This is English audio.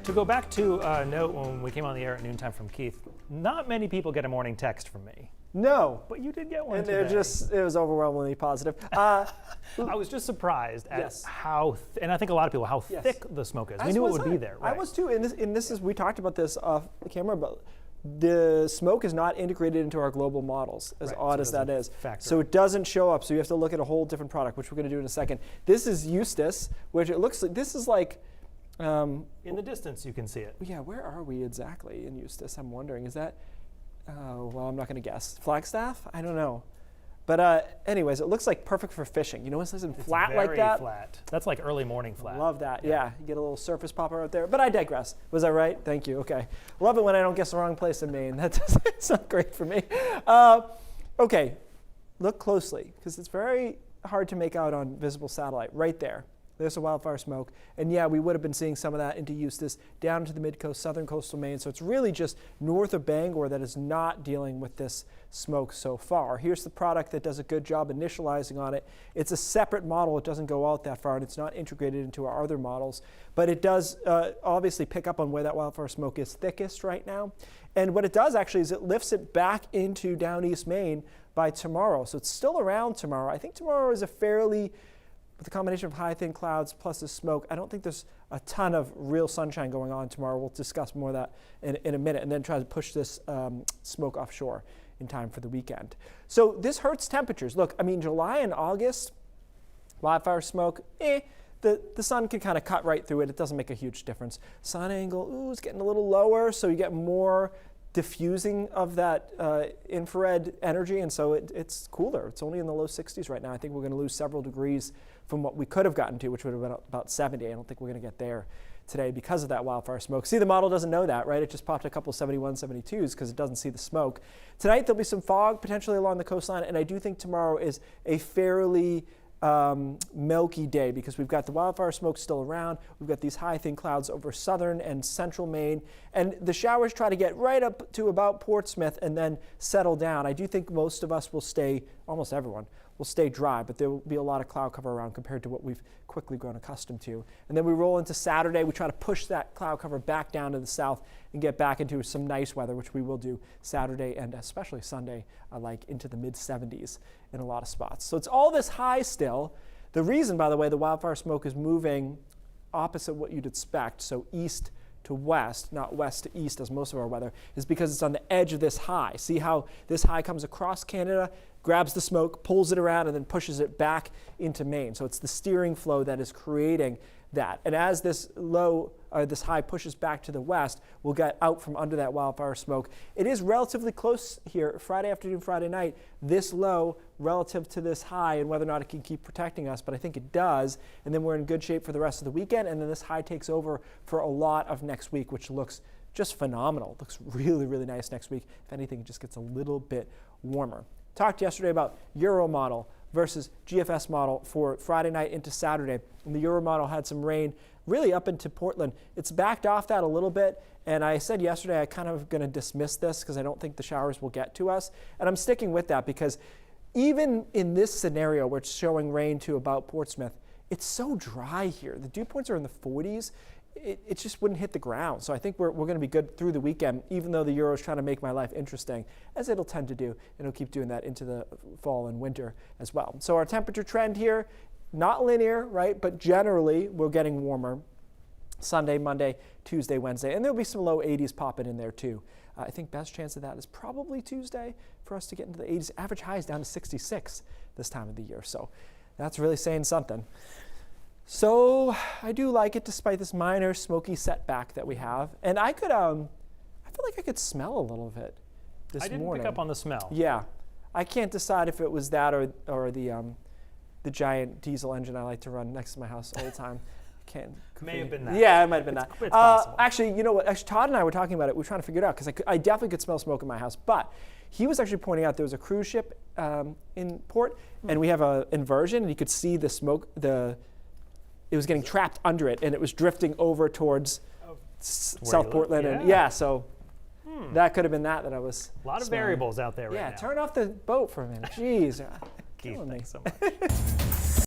To go back to a note when we came on the air at noontime from Keith, not many people get a morning text from me. No. But you did get one And today. it was overwhelmingly positive. I was just surprised at how, and I think a lot of people, how thick the smoke is. We knew it would be there. Right? I was too, and this is, we talked about this off the camera, but the smoke is not integrated into our global models, as odd as that is. So it doesn't show up, so you have to look at a whole different product, which we're going to do in a second. This is Eustace, which it looks like, this is like... in the distance you can see it. Yeah, where are we exactly in Eustace? I'm wondering, is that, well, I'm not going to guess. Flagstaff? I don't know. But anyways, it looks like perfect for fishing. You know, it's flat like that. Very flat. That's like early morning flat. Love that. Yeah, you get a little surface popper out there. But I digress. Was I right? Thank you. Okay. Love it when I don't guess the wrong place in Maine. That's not great for me. Okay, look closely because it's very hard to make out on visible satellite. Right there. There's the wildfire smoke. And yeah, we would have been seeing some of that into Eustis, down to the mid-coast, southern coastal Maine. So it's really just north of Bangor that is not dealing with this smoke so far. Here's the product that does a good job initializing on it. It's a separate model. It doesn't go out that far, and it's not integrated into our other models. But it does obviously pick up on where that wildfire smoke is thickest right now. And what it does actually is it lifts it back into down East Maine by tomorrow. So it's still around tomorrow. I think tomorrow is a fairly... with the combination of high, thin clouds plus the smoke, I don't think there's a ton of real sunshine going on tomorrow. We'll discuss more of that in a minute and then try to push this smoke offshore in time for the weekend. So this hurts temperatures. Look, I mean, July and August, wildfire smoke, the sun can kind of cut right through it. It doesn't make a huge difference. Sun angle, it's getting a little lower, so you get more diffusing of that infrared energy, and so it's cooler. It's only in the low 60s right now. I think we're going to lose several degrees from what we could have gotten to, which would have been about 70. I don't think we're going to get there today because of that wildfire smoke. See, the model doesn't know that, right? It just popped a couple of 71, 72s because it doesn't see the smoke. Tonight, there'll be some fog potentially along the coastline, and I do think tomorrow is a fairly milky day because we've got the wildfire smoke still around. We've got these high, thin clouds over southern and central Maine, and the showers try to get right up to about Portsmouth and then settle down. I do think most of us will stay, almost everyone, will stay dry, but there will be a lot of cloud cover around compared to what we've quickly grown accustomed to. And then we roll into Saturday. We try to push that cloud cover back down to the south and get back into some nice weather, which we will do Saturday and especially Sunday, like into the mid-70s in a lot of spots. So it's all this high still. The reason, by the way, the wildfire smoke is moving opposite what you'd expect, so east to west, not west to east as most of our weather, is because it's on the edge of this high. See how this high comes across Canada, grabs the smoke, pulls it around, and then pushes it back into Maine. So it's the steering flow that is creating that. And as this this high pushes back to the west, we'll get out from under that wildfire smoke. It is relatively close here, Friday afternoon, Friday night, this low relative to this high, and whether or not it can keep protecting us, but I think it does. And then we're in good shape for the rest of the weekend, and then this high takes over for a lot of next week, which looks just phenomenal. It looks really, really nice next week. If anything, it just gets a little bit warmer. Talked yesterday about Euro model versus GFS model for Friday night into Saturday. And the Euro model had some rain really up into Portland. It's backed off that a little bit. And I said yesterday I kind of going to dismiss this because I don't think the showers will get to us. And I'm sticking with that because even in this scenario where it's showing rain to about Portsmouth, it's so dry here. The dew points are in the 40s. It just wouldn't hit the ground. So I think we're going to be good through the weekend, even though the Euro is trying to make my life interesting, as it'll tend to do. And it'll keep doing that into the fall and winter as well. So our temperature trend here, not linear, right? But generally, we're getting warmer Sunday, Monday, Tuesday, Wednesday. And there'll be some low 80s popping in there too. I think best chance of that is probably Tuesday for us to get into the 80s. Average high is down to 66 this time of the year. So that's really saying something. So I do like it despite this minor smoky setback that we have. And I could, I feel like I could smell a little of it this morning. I didn't pick up on the smell. Yeah. I can't decide if it was that or the giant diesel engine I like to run next to my house all the time. May have been that. Yeah, it might have been that. It's possible. Actually, you know what? Actually, Todd and I were talking about it. We were trying to figure it out because I definitely could smell smoke in my house. But he was actually pointing out there was a cruise ship in port, and we have an inversion, and you could see the smoke, it was getting trapped under it, and it was drifting over towards South Portland. Yeah. And yeah, so that could have been that I was A lot of smelling. variables out there right now. Yeah, turn off the boat for a minute. Jeez. Keith, killing me. thanks so much.